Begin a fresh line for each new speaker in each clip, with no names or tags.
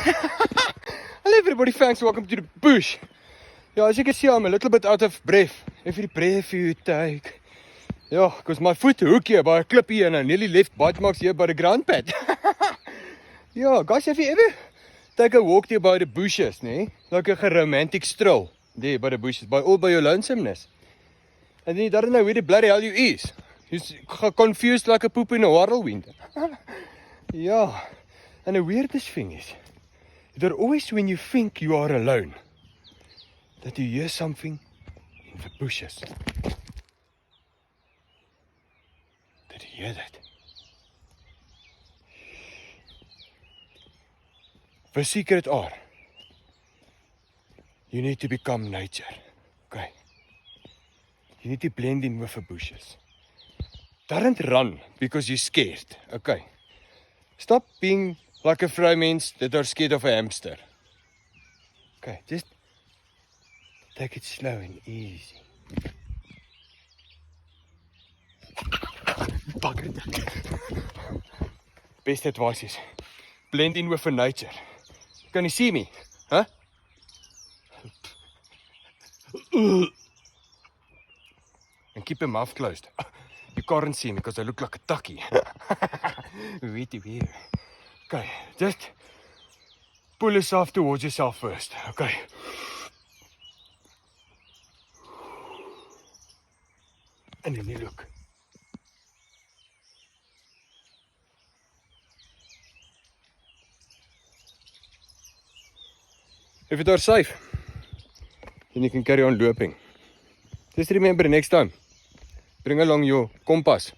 Hello everybody, thanks, welcome to the bush. Yeah, as you can see, I'm a little bit out of breath. Every breath you take. Yeah, because my foot hook here by a clip here and I nearly left bite marks here by the ground pad. Yeah, guys, have you ever take a walk there by the bushes, nee? Like a romantic stroll there by the bushes, all by your lonesomeness. And then you don't know where the bloody hell you is. You're confused like a poop in a whirlwind. Yeah, and the weirdest thing is, that always when you think you are alone, that you hear something in the bushes. Did you hear that? The secret are, you need to become nature, okay? You need to blend in with the bushes. Don't run because you're scared, okay? Stop being like a vrouwmens that are scared of a hamster. Okay, just take it slow and easy. Best advice is, blend in with the nature. Can you see me? Huh? And keep your mouth closed. You can't see me because I look like a tucky. Okay, just pull yourself towards yourself first. Okay. And then you look. If you are safe, then you can carry on looping. Just remember next time, bring along your compass.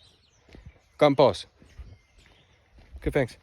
Okay, thanks.